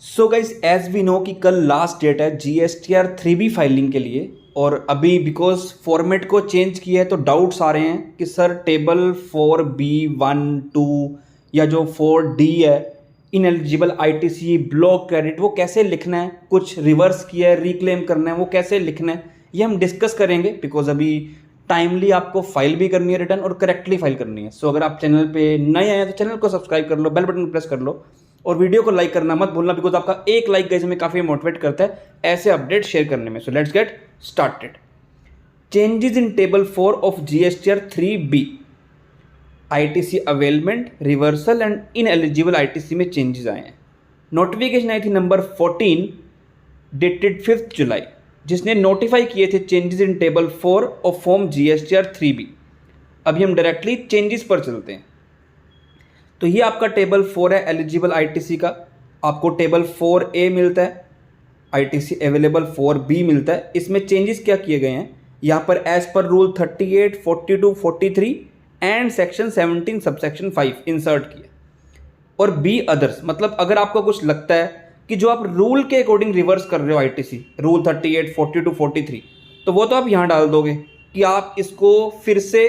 So guys as we know कि कल last date है GSTR 3B फाइलिंग के लिए। और अभी बिकॉज फॉर्मेट को चेंज किया है तो डाउट्स आ रहे हैं कि सर टेबल 4B1 2 या जो 4D है in eligible ITC block credit वो कैसे लिखना है, कुछ रिवर्स किया है रिक्लेम करना है वो कैसे लिखना है, ये हम डिस्कस करेंगे। बिकॉज अभी टाइमली आपको फाइल भी करनी है रिटर्न और करेक्टली फाइल करनी है। सो अगर आप चैनल पे नए आए तो चैनल को सब्सक्राइब कर लो, बेल बटन प्रेस कर लो और वीडियो को लाइक करना मत भूलना, बिकॉज आपका एक लाइक गाइस हमें काफ़ी मोटिवेट करता है ऐसे अपडेट शेयर करने में। So let's get started. Changes in table 4 of GSTR 3B ITC availment reversal and in eligible ITC में चेंजेस आए हैं। नोटिफिकेशन आई थी नंबर 14 डेटेड 5 जुलाई, जिसने नोटिफाई किए थे changes in table 4 of form GSTR 3B। अभी हम डायरेक्टली चेंजेस पर चलते हैं। तो ये आपका टेबल 4 है एलिजिबल ITC का। आपको टेबल 4A मिलता है, ITC अवेलेबल 4B मिलता है। इसमें चेंजेस क्या किए गए हैं यहाँ पर as per rule 38, 42, 43 and section 17 subsection 5 insert किए। और बी अदर्स मतलब अगर आपको कुछ लगता है कि जो आप रूल के अकॉर्डिंग रिवर्स कर रहे हो ITC रूल 38, 42, 43, तो वो तो आप यहाँ डाल दोगे कि आप इसको फिर से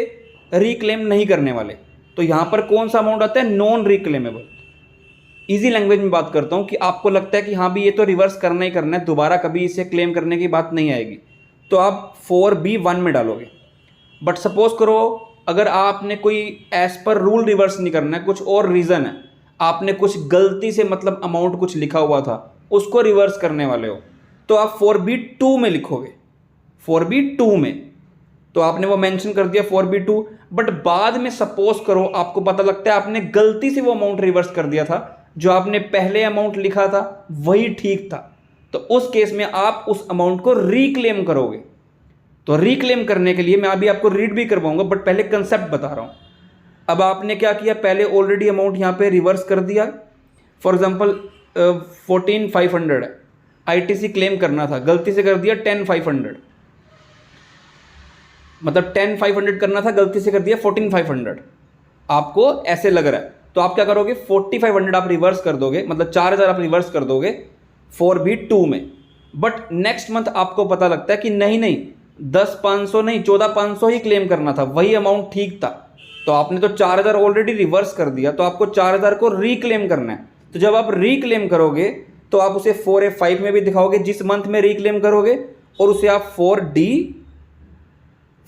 रिक्लेम नहीं करने वाले। तो यहाँ पर कौन सा अमाउंट आता है, नॉन रिक्लेमेबल। इजी लैंग्वेज में बात करता हूँ कि आपको लगता है कि हाँ भी ये तो रिवर्स करना ही करना है, दोबारा कभी इसे क्लेम करने की बात नहीं आएगी, तो आप 4B1 में डालोगे। बट सपोज करो अगर आपने कोई एज पर रूल रिवर्स नहीं करना है, कुछ और रीज़न है, आपने कुछ गलती से मतलब अमाउंट कुछ लिखा हुआ था उसको रिवर्स करने वाले हो, तो आप 4B2 में लिखोगे। 4B2 में तो आपने वो मेंशन कर दिया 4B2, बट बाद में सपोज करो आपको पता लगता है आपने गलती से वो अमाउंट रिवर्स कर दिया था, जो आपने पहले अमाउंट लिखा था वही ठीक था, तो उस केस में आप उस अमाउंट को रिक्लेम करोगे। तो रिक्लेम करने के लिए मैं अभी आपको रीड भी करवाऊंगा, बट पहले कंसेप्ट बता रहा हूं। अब आपने क्या किया, पहले ऑलरेडी अमाउंट यहां पे रिवर्स कर दिया। फॉर एग्जांपल 14,500 है, ITC क्लेम करना था, गलती से कर दिया 10,500, मतलब 10,500 करना था, गलती से कर दिया 14,500। आपको ऐसे लग रहा है तो आप क्या करोगे, 4,500 आप रिवर्स कर दोगे, मतलब 4,000 आप रिवर्स कर दोगे 4B2 में। बट नेक्स्ट मंथ आपको पता लगता है कि नहीं 10,500 नहीं 14,500 ही क्लेम करना था, वही अमाउंट ठीक था। तो आपने तो 4,000 ऑलरेडी रिवर्स कर दिया, तो आपको 4,000 को रिक्लेम करना है। तो जब आप रिक्लेम करोगे तो आप उसे 4A5 में भी दिखाओगे जिस मंथ में रिक्लेम करोगे, और उसे आप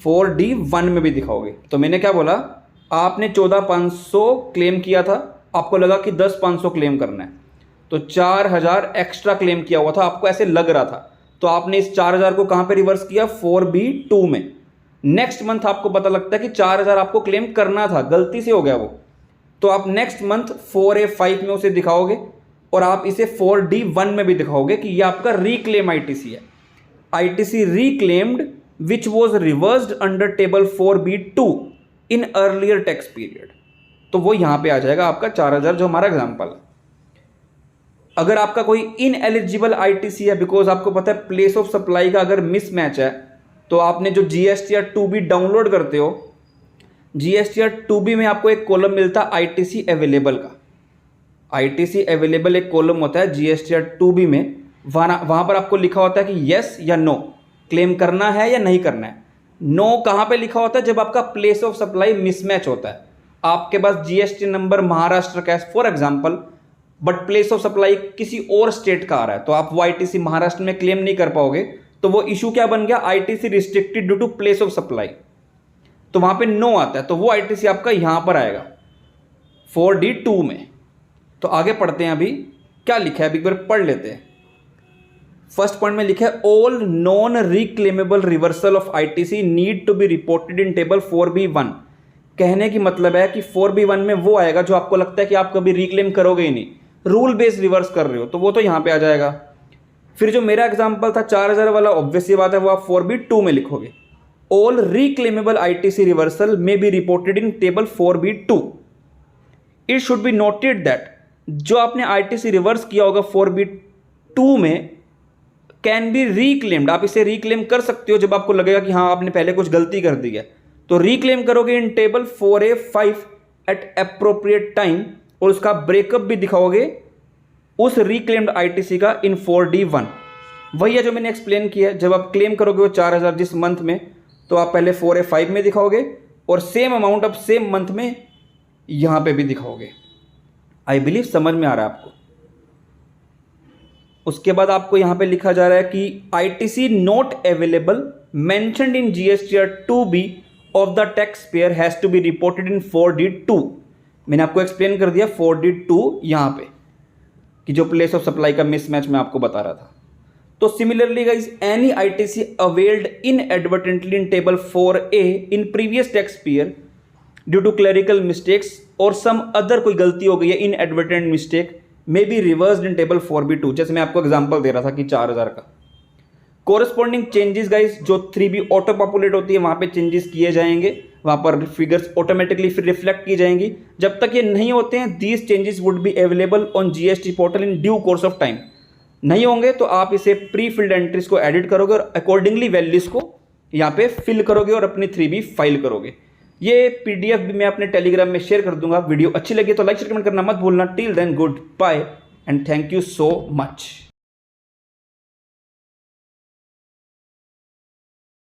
4D1 में भी दिखाओगे। तो मैंने क्या बोला, आपने 14,500 क्लेम किया था, आपको लगा कि 10,500 क्लेम करना है, तो 4,000 एक्स्ट्रा क्लेम किया हुआ था, आपको ऐसे लग रहा था, तो आपने इस 4,000 को कहां पे रिवर्स किया, 4B2 में। नेक्स्ट मंथ आपको पता लगता है कि 4,000 आपको क्लेम करना था, गलती से हो गया वो, तो आप नेक्स्ट मंथ 4A5 में उसे दिखाओगे, और आप इसे 4D1 में भी दिखाओगे कि यह आपका रिक्लेम ITC है। ITC reclaimed which was reversed under table 4B2 in earlier tax period। तो वो यहां पे आ जाएगा आपका 4,000, जो हमारा एग्जांपल है। अगर आपका कोई इनएलिजिबल ITC है, बिकॉज आपको पता है प्लेस ऑफ सप्लाई का अगर मिसमैच है, तो आपने जो GSTR 2B डाउनलोड करते हो, GSTR 2B में आपको एक कॉलम मिलता है ITC अवेलेबल का। ITC अवेलेबल एक कॉलम होता है GSTR 2B में, वहां पर आपको लिखा होता है कि यस या नो क्लेम करना है या नहीं करना है। नो कहां पे लिखा होता है, जब आपका प्लेस ऑफ सप्लाई मिसमैच होता है। आपके पास GST नंबर महाराष्ट्र का है for example, but place of supply किसी और स्टेट का आ रहा है, तो आप वो ITC महाराष्ट्र में क्लेम नहीं कर पाओगे, तो वो इशू क्या बन गया, ITC restricted due to place of supply, तो वहां पे नो आता है, तो वो ITC आपका यहां पर आएगा 4D2 में। तो आगे पढ़ते हैं, अभी क्या लिखा है अभी एक बार पढ़ लेते हैं। फर्स्ट पॉइंट में लिखा है all non reclaimable reversal of ITC need to be reported in table 4B1। कहने की मतलब है कि 4B1 में वो आएगा जो आपको लगता है कि आप कभी रिक्लेम करोगे ही नहीं, रूल बेस्ड रिवर्स कर रहे हो, तो वो तो यहां पे आ जाएगा। फिर जो मेरा एग्जांपल था 4,000 वाला, ऑब्वियस सी बात है वो आप 4B2 में लिखोगे। All reclaimable ITC reversal may be reported in table 4B2। It should be noted that जो आपने ITC रिवर्स किया होगा 4B2 में कैन बी रिक्लेम्ड, आप इसे रिक्लेम कर सकते हो जब आपको लगेगा कि हाँ आपने पहले कुछ गलती कर दी है, तो रिक्लेम करोगे in table 4A5 at appropriate time, और उसका ब्रेकअप भी दिखाओगे उस रिक्लेम्ड आईटीसी का इन 4D1। वही है जो मैंने एक्सप्लेन किया है। जब आप क्लेम करोगे वो 4000 जिस मंथ में, तो आप पहले 4A5 में दिखाओगे और सेम अमाउंट आप सेम मंथ में यहां पे भी दिखाओगे। आई बिलीव समझ में आ रहा है आपको। उसके बाद आपको यहां पे लिखा जा रहा है कि ITC not available mentioned in GSTR 2B of the taxpayer has to be reported in 4D2। मैंने आपको एक्सप्लेन कर दिया 4D2 यहां पे कि जो प्लेस ऑफ सप्लाई का मिसमैच मैं आपको बता रहा था। तो similarly guys, any ITC availed inadvertently in table 4A in previous tax period due to clerical mistakes और सम अदर कोई गलती हो गई है, inadvertent mistake may be reversed in table 4B2। जैसे मैं आपको एग्जांपल दे रहा था कि 4000 का कोरस्पॉन्डिंग चेंजेस गाइज जो 3B ऑटो पॉपुलेट होती है वहां पे चेंजेस किए जाएंगे, वहां पर फिगर्स ऑटोमेटिकली फिर रिफ्लेक्ट की जाएंगी। जब तक ये नहीं होते हैं these changes would be available on GST portal in due course of time. नहीं होंगे तो आप इसे प्री फिल्ड एंट्रीज को एडिट करोगे और अकॉर्डिंगली वैल्यूज को यहाँ पे फिल करोगे और अपनी 3B फाइल करोगे। ये पीडीएफ भी मैं अपने टेलीग्राम में शेयर कर दूंगा। वीडियो अच्छी लगी तो लाइक शेयर कमेंट करना मत भूलना। Till then good bye and thank you so much.